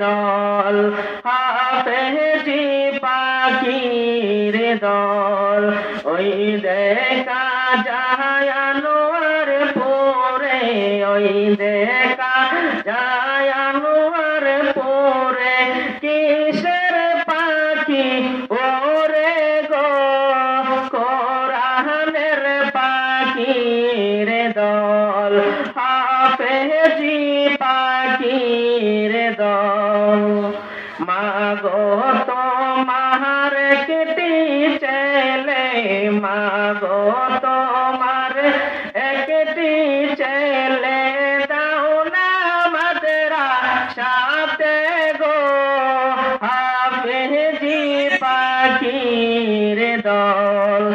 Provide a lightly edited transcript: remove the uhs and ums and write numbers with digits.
দল, হাফেজি পাখির দল। ওই দেখা যায় আনোয়ারপুরে, ওই দেখা যায় আনোয়ারপুরে, কিসের পাখি ওরে গো, কোরআনের পাখির দল, হাফেজি পাখির দল। মাগো তোমার একটি ছেলে, মাগো তোমার একটি ছেলে, দাও না মাদ্রাসাতে গো, হাফেজি পাখির দল।